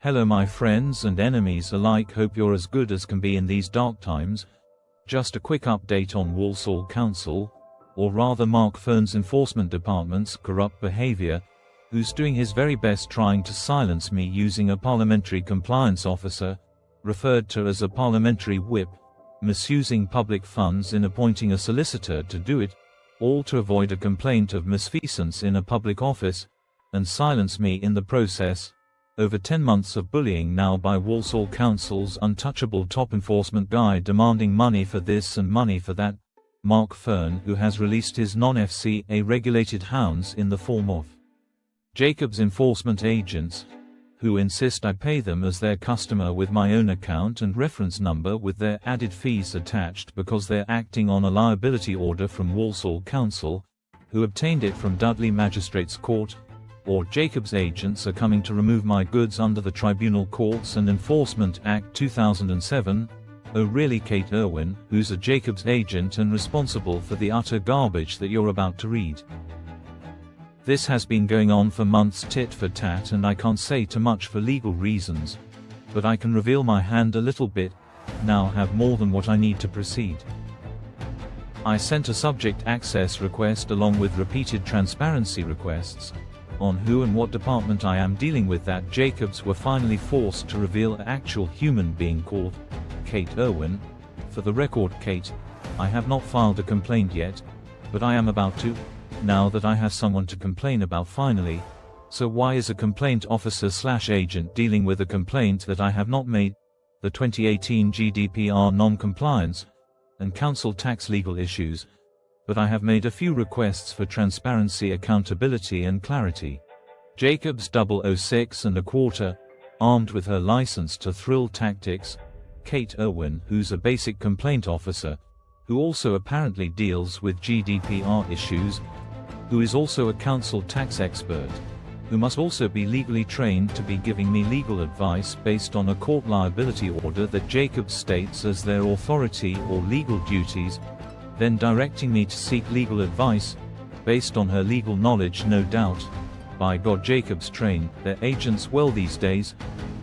Hello my friends and enemies alike, hope you're as good as can be in these dark times. Just a quick update on Walsall Council, or rather Mark Fern's enforcement department's corrupt behaviour, who's doing his very best trying to silence me using a parliamentary compliance officer, referred to as a parliamentary whip, misusing public funds in appointing a solicitor to do it, all to avoid a complaint of misfeasance in a public office, and silence me in the process. Over 10 months of bullying now by Walsall Council's untouchable top enforcement guy demanding money for this and money for that, Mark Fern, who has released his non-FCA regulated hounds in the form of Jacob's enforcement agents, who insist I pay them as their customer with my own account and reference number with their added fees attached because they're acting on a liability order from Walsall Council, who obtained it from Dudley Magistrates Court, or Jacob's agents are coming to remove my goods under the Tribunal Courts and Enforcement Act 2007. Oh really, Kate Irwin, who's a Jacob's agent and responsible for the utter garbage that you're about to read. This has been going on for months tit for tat, and I can't say too much for legal reasons, but I can reveal my hand a little bit, now have more than what I need to proceed. I sent a subject access request along with repeated transparency requests on who and what department I am dealing with. That Jacobs were finally forced to reveal an actual human being called Kate Irwin. For the record, Kate, I have not filed a complaint yet, but I am about to, now that I have someone to complain about finally. So why is a complaint officer/agent dealing with a complaint that I have not made? The 2018 GDPR non-compliance and council tax legal issues. But I have made a few requests for transparency, accountability and clarity. Jacobs 006 and a quarter, armed with her license to thrill tactics, Kate Irwin, who's a basic complaint officer, who also apparently deals with GDPR issues, who is also a council tax expert, who must also be legally trained to be giving me legal advice based on a court liability order that Jacobs states as their authority or legal duties, then directing me to seek legal advice, based on her legal knowledge no doubt. By God, Jacobs train their agents well these days.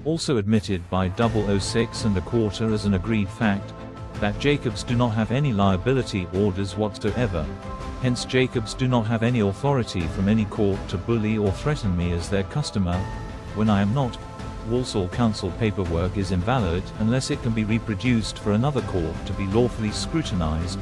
Also admitted by 006 and a quarter as an agreed fact, that Jacobs do not have any liability orders whatsoever. Hence Jacobs do not have any authority from any court to bully or threaten me as their customer, when I am not. Walsall Council paperwork is invalid unless it can be reproduced for another court to be lawfully scrutinized,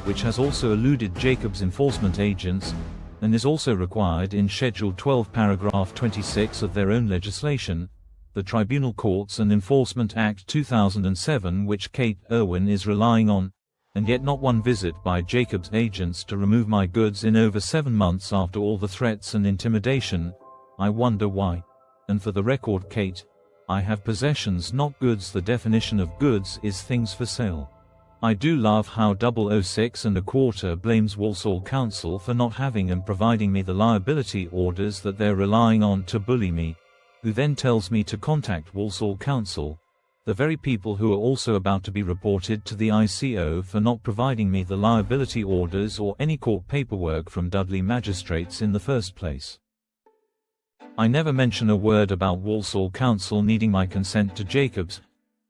which has also eluded Jacobs' enforcement agents, and is also required in Schedule 12 paragraph 26 of their own legislation, the Tribunal Courts and Enforcement Act 2007, which Kate Irwin is relying on, and yet not one visit by Jacobs' agents to remove my goods in over 7 months after all the threats and intimidation. I wonder why. And for the record, Kate, I have possessions, not goods. The definition of goods is things for sale. I do love how 006 and a quarter blames Walsall Council for not having and providing me the liability orders that they're relying on to bully me, who then tells me to contact Walsall Council, the very people who are also about to be reported to the ICO for not providing me the liability orders or any court paperwork from Dudley Magistrates in the first place. I never mention a word about Walsall Council needing my consent to Jacobs,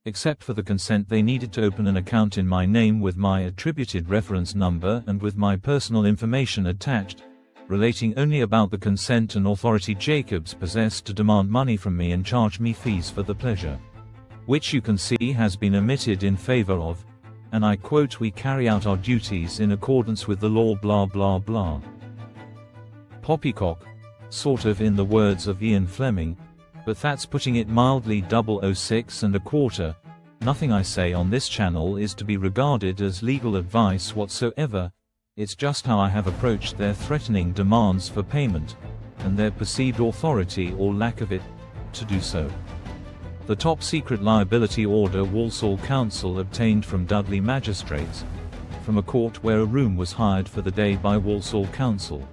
except for the consent they needed to open an account in my name with my attributed reference number and with my personal information attached, relating only about the consent and authority Jacobs possessed to demand money from me and charge me fees for the pleasure, which you can see has been omitted in favor of, and I quote, "We carry out our duties in accordance with the law blah blah blah." Poppycock, sort of, in the words of Ian Fleming, but that's putting it mildly. 006 and a quarter, nothing I say on this channel is to be regarded as legal advice whatsoever. It's just how I have approached their threatening demands for payment, and their perceived authority or lack of it, to do so. The top secret liability order Walsall Council obtained from Dudley Magistrates, from a court where a room was hired for the day by Walsall Council,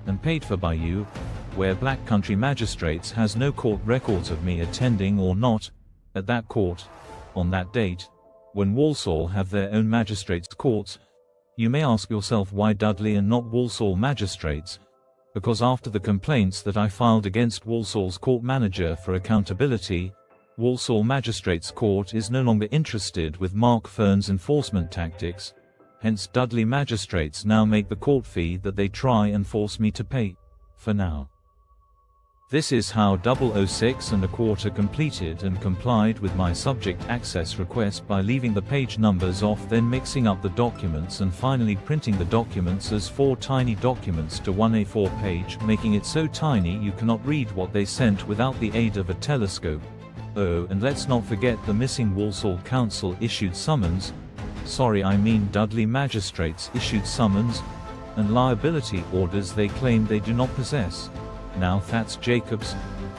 and paid for by you, where Black Country Magistrates has no court records of me attending or not, at that court, on that date, when Walsall have their own magistrates' courts. You may ask yourself why Dudley and not Walsall Magistrates, because after the complaints that I filed against Walsall's court manager for accountability, Walsall Magistrates Court is no longer interested with Mark Fern's enforcement tactics, hence Dudley Magistrates now make the court fee that they try and force me to pay, for now. This is how 006 1/4 completed and complied with my subject access request by leaving the page numbers off, then mixing up the documents and finally printing the documents as 4 tiny documents to one A4 page, making it so tiny you cannot read what they sent without the aid of a telescope. Oh, and let's not forget the missing Walsall Council issued summons, sorry I mean Dudley Magistrates issued summons, and liability orders they claim they do not possess. Now that's Jacobs,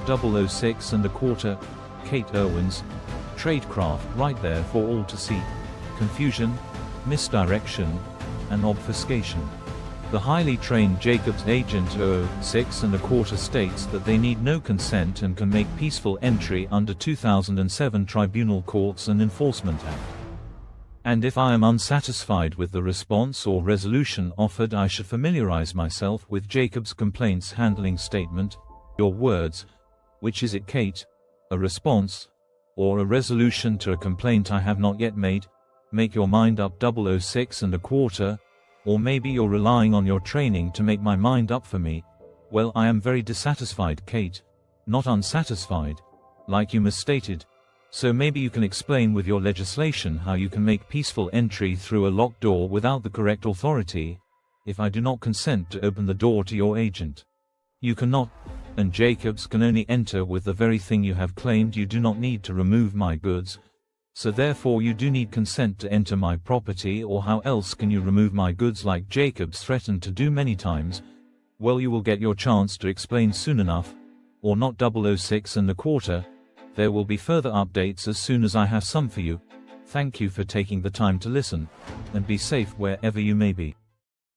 006 1/4, Kate Irwin's tradecraft right there for all to see. Confusion, misdirection, and obfuscation. The highly trained Jacobs agent 006 1/4 states that they need no consent and can make peaceful entry under 2007 Tribunal Courts and Enforcement Act. And if I am unsatisfied with the response or resolution offered, I should familiarize myself with Jacobs' complaints handling statement. Your words. Which is it, Kate? A response? Or a resolution to a complaint I have not yet made? Make your mind up, 006 1/4. Or maybe you're relying on your training to make my mind up for me. Well, I am very dissatisfied, Kate. Not unsatisfied. Like you misstated. So maybe you can explain with your legislation how you can make peaceful entry through a locked door without the correct authority, if I do not consent to open the door to your agent. You cannot, and Jacobs can only enter with the very thing you have claimed. You do not need to remove my goods, so therefore you do need consent to enter my property, or how else can you remove my goods like Jacobs threatened to do many times? Well, you will get your chance to explain soon enough, or not, 006 1/4. There will be further updates as soon as I have some for you. Thank you for taking the time to listen, and be safe wherever you may be.